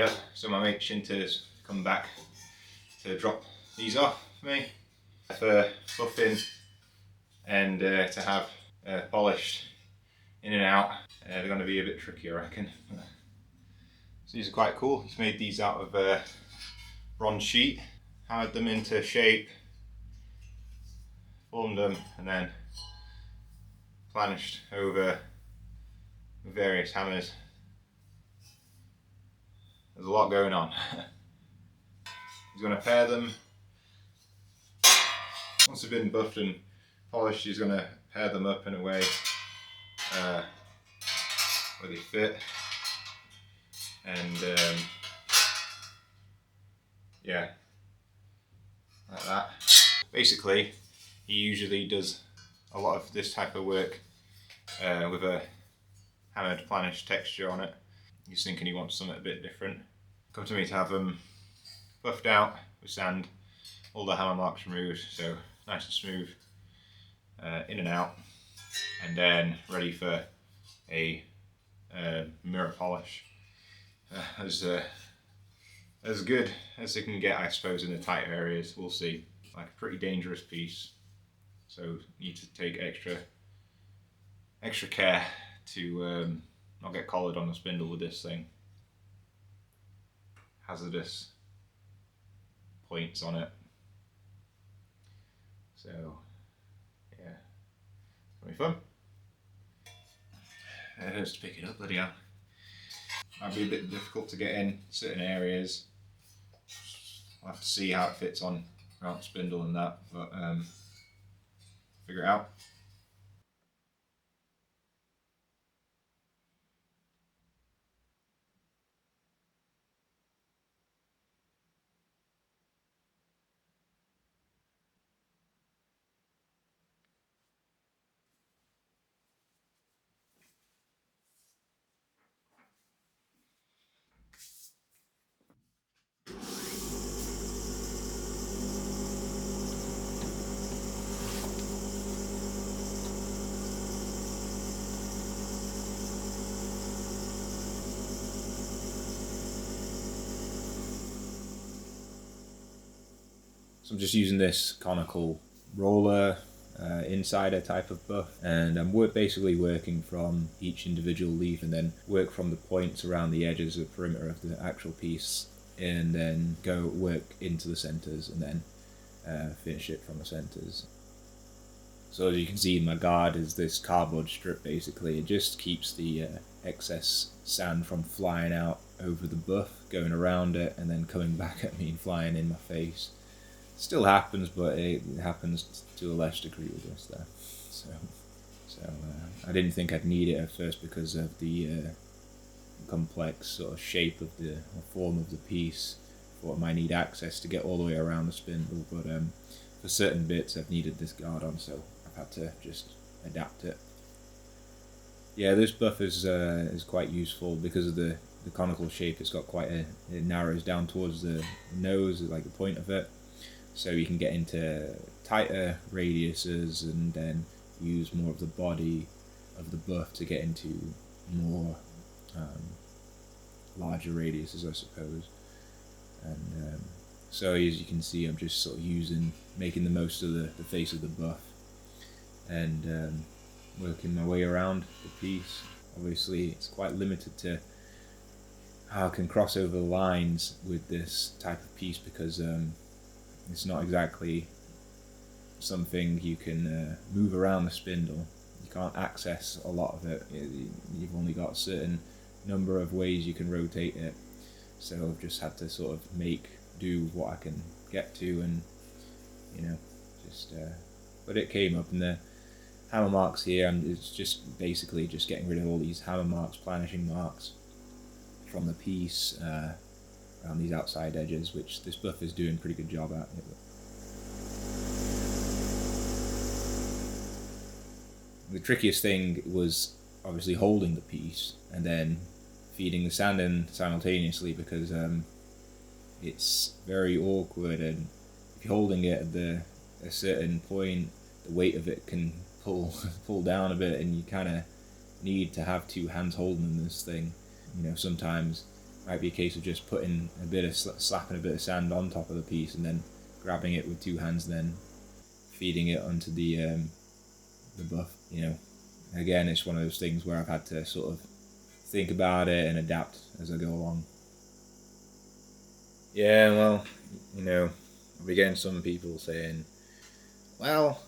Yeah, so my mate Shinta's come back to drop these off for me for buffing and to have polished in and out. They're going to be a bit tricky, I reckon. So these are quite cool. He's made these out of bronze sheet, hammered them into shape, formed them, and then planished over various hammers. There's a lot going on. He's going to pair them. Once they've been buffed and polished, he's going to pair them up in a way where they fit. And yeah, like that. Basically, he usually does a lot of this type of work with a hammered planished texture on it. He's thinking he wants something a bit different. Come to me to have them buffed out with sand, all the hammer marks removed, so nice and smooth, in and out, and then ready for a mirror polish. As good as they can get, I suppose, in the tighter areas. We'll see. Like a pretty dangerous piece, so need to take extra care to not get collared on the spindle with this thing. Hazardous points on it. So yeah, it's gonna be fun. It hurts to pick it up, bloody hell. Might be a bit difficult to get in certain areas. I'll have to see how it fits on around the spindle and that, but figure it out. So I'm just using this conical roller insider type of buff, and I'm basically working from each individual leaf and then work from the points around the edges of the perimeter of the actual piece, and then go work into the centres and then finish it from the centres. So as you can see, my guard is this cardboard strip basically. It just keeps the excess sand from flying out over the buff, going around it and then coming back at me and flying in my face. Still happens, but it happens to a less degree with this there. So I didn't think I'd need it at first because of the complex sort of shape of the form of the piece. I thought I might need access to get all the way around the spindle, but for certain bits I've needed this guard on, so I've had to just adapt it. Yeah, this buff is quite useful because of the conical shape. It's got quite it narrows down towards the nose, like the point of it. So you can get into tighter radiuses and then use more of the body of the buff to get into more larger radiuses, I suppose. And so as you can see, I'm just sort of making the most of the face of the buff and working my way around the piece. Obviously it's quite limited to how I can cross over the lines with this type of piece because it's not exactly something you can move around the spindle. You can't access a lot of it. You've only got a certain number of ways you can rotate it. So I've just had to sort of make do what I can get to, and just but it came up. And the hammer marks here, and it's just basically just getting rid of all these hammer marks, planishing marks from the piece around these outside edges, which this buff is doing a pretty good job at. The trickiest thing was obviously holding the piece and then feeding the sand in simultaneously, because it's very awkward, and if you're holding it at a certain point, the weight of it can pull down a bit, and you kind of need to have two hands holding this thing. Sometimes might be a case of just putting a bit of slapping a bit of sand on top of the piece and then grabbing it with two hands, and then feeding it onto the buff. Again, it's one of those things where I've had to sort of think about it and adapt as I go along. Yeah, well, I'll be getting some people saying, well,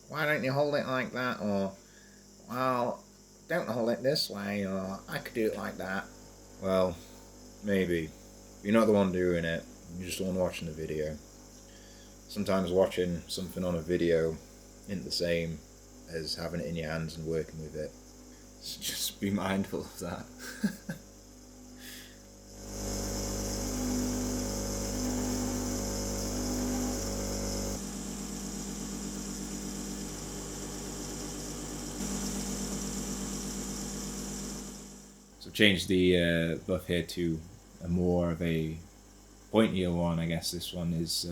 why don't you hold it like that, or, well, don't hold it this way, or I could do it like that. Well, maybe. You're not the one doing it, you're just the one watching the video. Sometimes watching something on a video isn't the same as having it in your hands and working with it. So just be mindful of that. So changed the buff here to a more of a pointier one. I guess this one is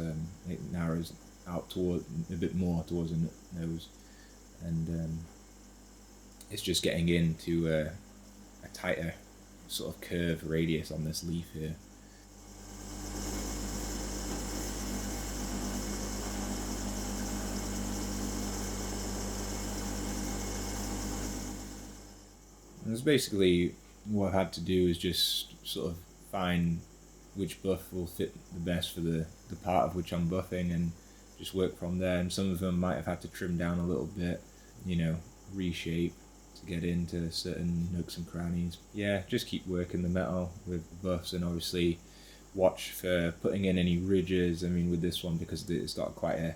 it narrows out toward a bit more towards the nose, and it's just getting into a tighter sort of curved radius on this leaf here. And it's basically what I've had to do is just sort of find which buff will fit the best for the part of which I'm buffing, and just work from there. And some of them might have had to trim down a little bit, reshape to get into certain nooks and crannies. Yeah, just keep working the metal with the buffs, and obviously watch for putting in any ridges. I mean, with this one, because it's got quite a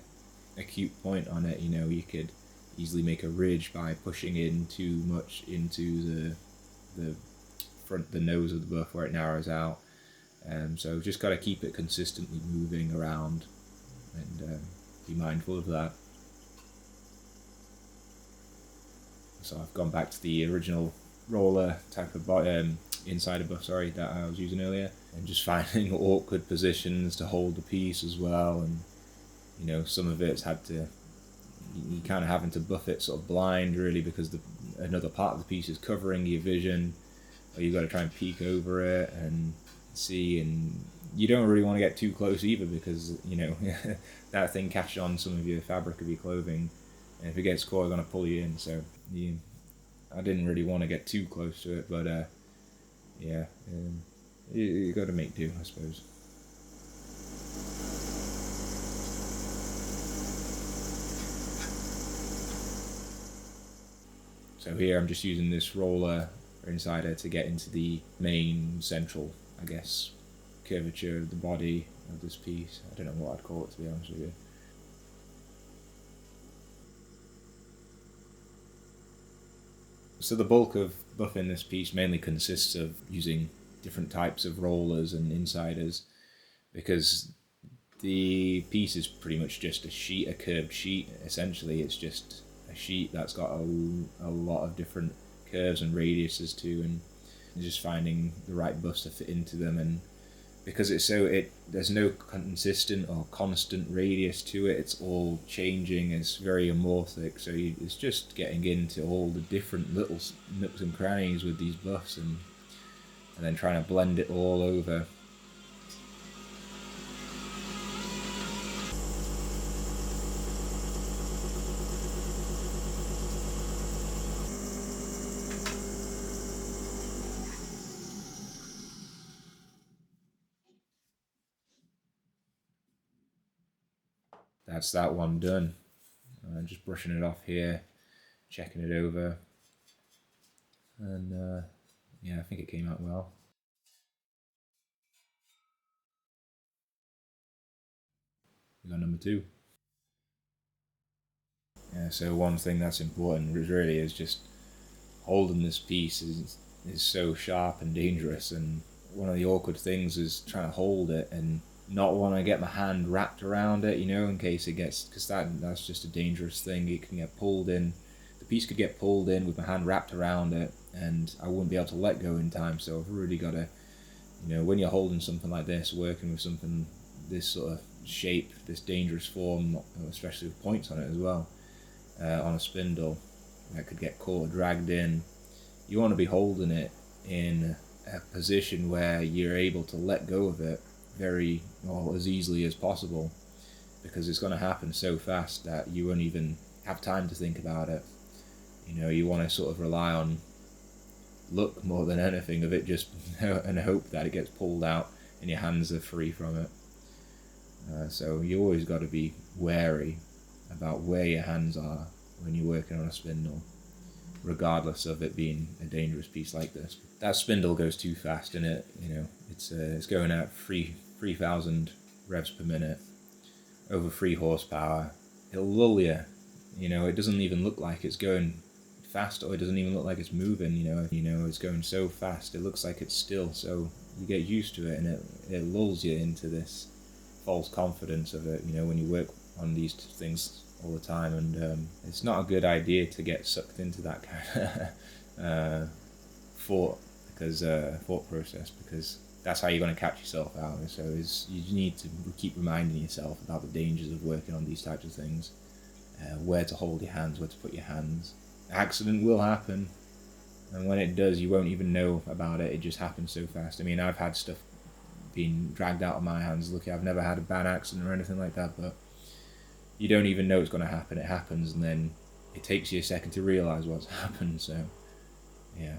acute point on it, you could easily make a ridge by pushing in too much into the nose of the buff where it narrows out. So just got to keep it consistently moving around, and be mindful of that. So I've gone back to the original roller type of insider buff, that I was using earlier, and just finding awkward positions to hold the piece as well. And some of it's had to, you kind of having to buff it sort of blind really, because another part of the piece is covering your vision, or you've got to try and peek over it and see, and you don't really want to get too close either, because that thing catches on some of your fabric of your clothing, and if it gets caught, it's going to pull you in. So I didn't really want to get too close to it, but you got to make do, I suppose. So here I'm just using this roller or insider to get into the main central, I guess, curvature of the body of this piece. I don't know what I'd call it, to be honest with you. So the bulk of buffing this piece mainly consists of using different types of rollers and insiders, because the piece is pretty much just a curved sheet. Essentially, it's just a sheet that's got a lot of different curves and radiuses too, and just finding the right buffs to fit into them. And because there's no consistent or constant radius to it, it's all changing, it's very amorphic, so it's just getting into all the different little nooks and crannies with these buffs, and then trying to blend it all over. That's that one done. Just brushing it off here, checking it over, and I think it came out well. We got number 2. Yeah, so one thing that's important really is just holding this piece is so sharp and dangerous, and one of the awkward things is trying to hold it and not want to get my hand wrapped around it, in case it gets, because that's just a dangerous thing. It can get pulled in, the piece could get pulled in with my hand wrapped around it, and I wouldn't be able to let go in time. So I've really got to, when you're holding something like this, working with something this sort of shape, this dangerous form, especially with points on it as well, on a spindle that could get caught or dragged in, you want to be holding it in a position where you're able to let go of it as easily as possible, because it's going to happen so fast that you won't even have time to think about it. You want to sort of rely on luck more than anything, of it just and hope that it gets pulled out and your hands are free from it. So you always got to be wary about where your hands are when you're working on a spindle, regardless of it being a dangerous piece like this. That spindle goes too fast in it. It's going at 3,000 revs per minute, over 3 horsepower. It'll lull you. It doesn't even look like it's going fast, or it doesn't even look like it's moving. It's going so fast it looks like it's still. So you get used to it, and it lulls you into this false confidence of it. When you work on these things all the time, and it's not a good idea to get sucked into that kind of thought process, because that's how you're going to catch yourself out. So you need to keep reminding yourself about the dangers of working on these types of things, where to hold your hands, where to put your hands. Accident will happen, and when it does, you won't even know about it. It just happens so fast. I've had stuff being dragged out of my hands. Lucky I've never had a bad accident or anything like that, but you don't even know it's going to happen. It happens, and then it takes you a second to realise what's happened. So, yeah.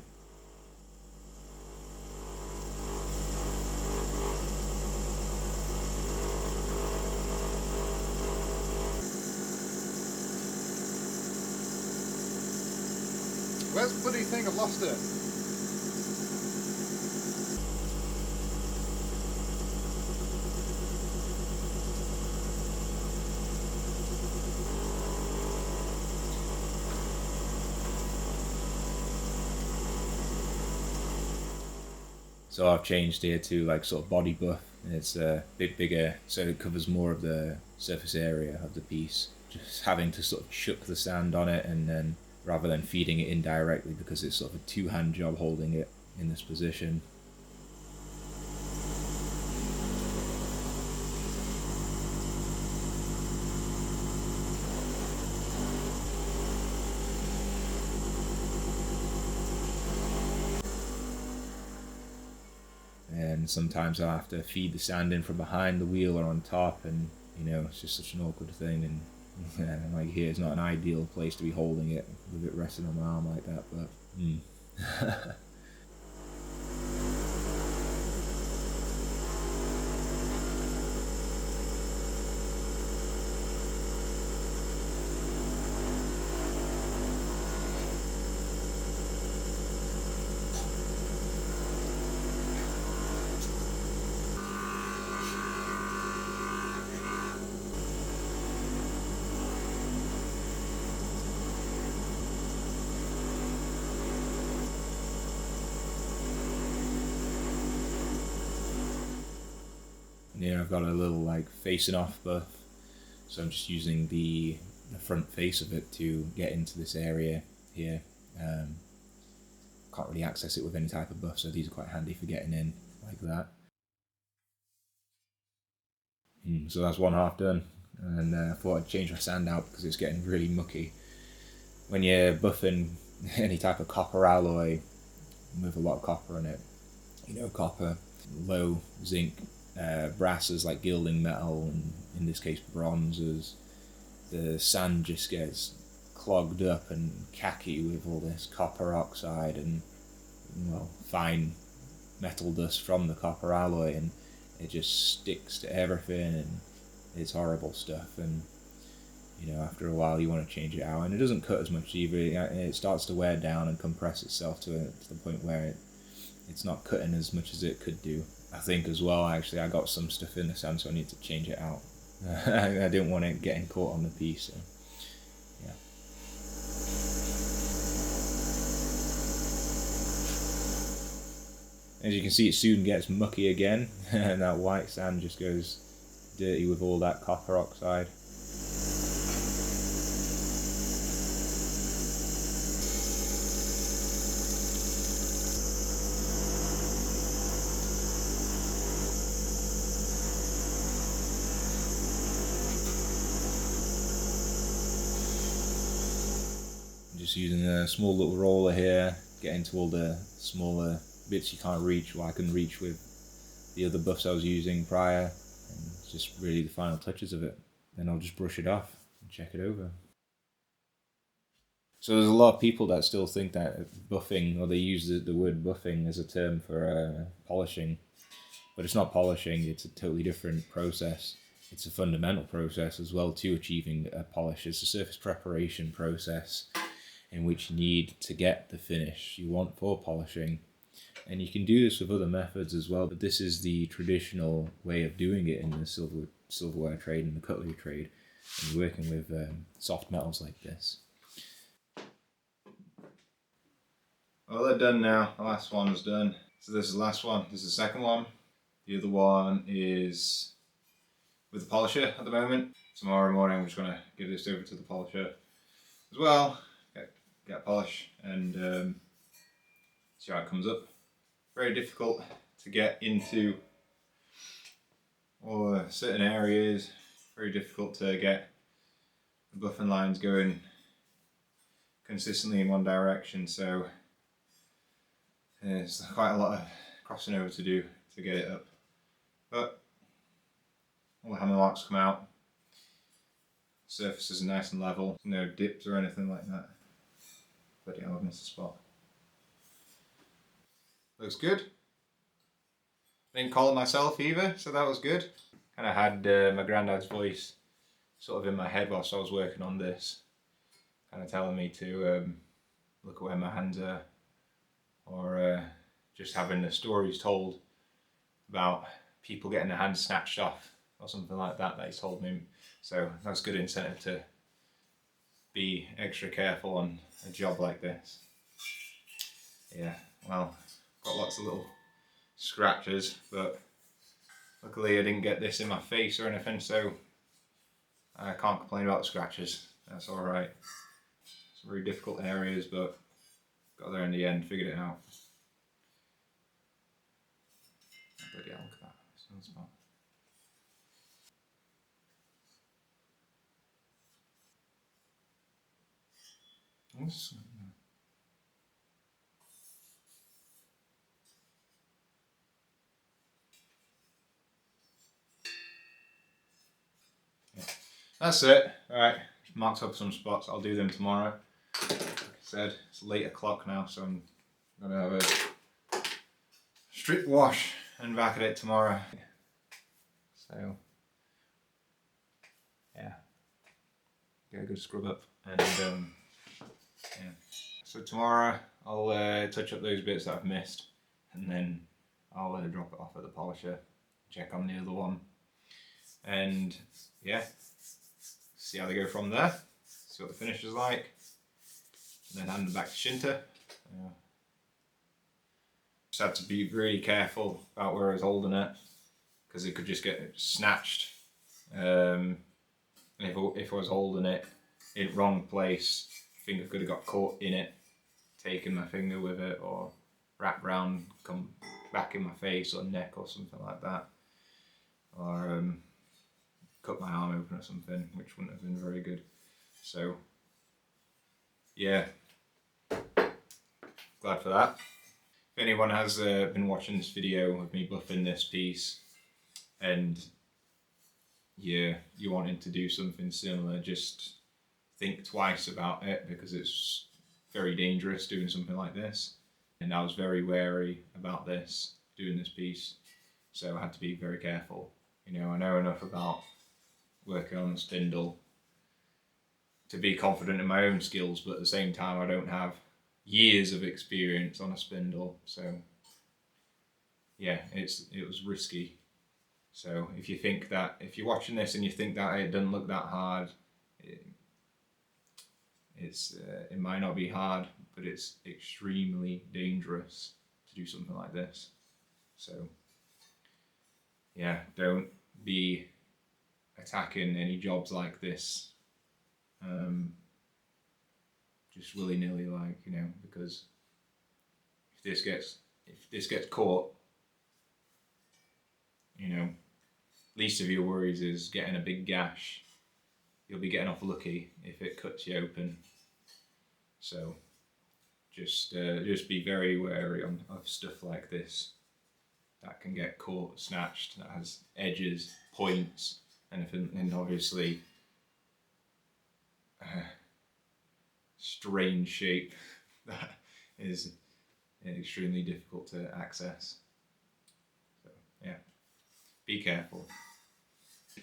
Where's the bloody thing? I've lost it. So I've changed here to like sort of body buff, and it's a bit bigger, so it covers more of the surface area of the piece. Just having to sort of chuck the sand on it, and then rather than feeding it in directly, because it's sort of a two-hand job holding it in this position. And sometimes I'll have to feed the sand in from behind the wheel or on top, and it's just such an awkward thing. And like here, it's not an ideal place to be holding it with it resting on my arm like that, but I've got a little like facing off buff, so I'm just using the front face of it to get into this area here. Can't really access it with any type of buff, so these are quite handy for getting in like that. So that's one half done, and I thought I'd change my sand out because it's getting really mucky. When you're buffing any type of copper alloy with a lot of copper in it, copper, low zinc, brasses like gilding metal, and in this case bronzes, the sand just gets clogged up and khaki with all this copper oxide and fine metal dust from the copper alloy, and it just sticks to everything, and it's horrible stuff. And after a while you want to change it out, and it doesn't cut as much either. It starts to wear down and compress itself to the point where it's not cutting as much as it could do. I think as well, actually, I got some stuff in the sand, so I need to change it out. I didn't want it getting caught on the piece, so yeah. As you can see, it soon gets mucky again, and that white sand just goes dirty with all that copper oxide. Just using a small little roller here, getting to all the smaller bits you can't reach, well, I can reach with the other buffs I was using prior, and it's just really the final touches of it. Then I'll just brush it off and check it over. So there's a lot of people that still think that buffing, or they use the word buffing as a term for polishing, but it's not polishing, it's a totally different process. It's a fundamental process as well to achieving a polish. It's a surface preparation process in which you need to get the finish you want for polishing. And you can do this with other methods as well, but this is the traditional way of doing it in the silverware trade and the cutlery trade, and working with soft metals like this. Well, they're done now. The last one's done. So this is the last one. This is the second one. The other one is with the polisher at the moment. Tomorrow morning I'm just going to give this over to the polisher as well, get a polish and see how it comes up. Very difficult to get into or certain areas, very difficult to get the buffing lines going consistently in one direction, so there's quite a lot of crossing over to do to get it up. But all the hammer marks come out, surface is nice and level, no dips or anything like that. Bloody hell, I've missed a spot. Looks good. Didn't call it myself either, so that was good. Kind of had my granddad's voice sort of in my head whilst I was working on this, kind of telling me to look at where my hands are, or just having the stories told about people getting their hands snatched off or something like that he told me. So that's good incentive to be extra careful on a job like this. Yeah, well, got lots of little scratches, but luckily I didn't get this in my face or anything, so I can't complain about the scratches. That's alright. Some very difficult areas, but got there in the end, figured it out. Bloody hell, look at that. It's spot. Yeah. That's it. Alright, marked up some spots. I'll do them tomorrow. Like I said, it's late o'clock now, so I'm going to have a strict wash and back at it tomorrow. So, yeah, get a good scrub up, and yeah. So tomorrow I'll touch up those bits that I've missed, and then I'll drop it off at the polisher, check on the other one, and yeah, see how they go from there, see what the finish is like, and then hand them back to Shinta. Just had to be really careful about where I was holding it, because it could just get snatched, and if I was holding it in the wrong place, finger could have got caught in it, taken my finger with it, or wrapped round, come back in my face or neck or something like that, or cut my arm open or something, which wouldn't have been very good. So yeah, glad for that. If anyone has been watching this video of me buffing this piece, and yeah, you wanted to do something similar, just think twice about it, because it's very dangerous doing something like this, and I was very wary about this, doing this piece, so I had to be very careful. You know, I know enough about working on the spindle to be confident in my own skills, but at the same time I don't have years of experience on a spindle, so yeah, it was risky. So if you think that, if you're watching this and you think that it doesn't look that hard, it might not be hard, but it's extremely dangerous to do something like this. So yeah, don't be attacking any jobs like this just willy-nilly, like, you know, because if this gets caught, you know, least of your worries is getting a big gash. You'll be getting off lucky if it cuts you open. So just be very wary of stuff like this that can get caught, snatched, that has edges, points, and obviously strange shape that is extremely difficult to access. So yeah, be careful.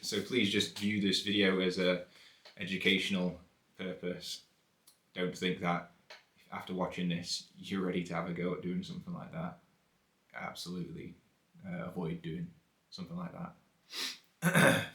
So please just view this video as a educational purpose. Don't think that after watching this you're ready to have a go at doing something like that. Absolutely avoid doing something like that.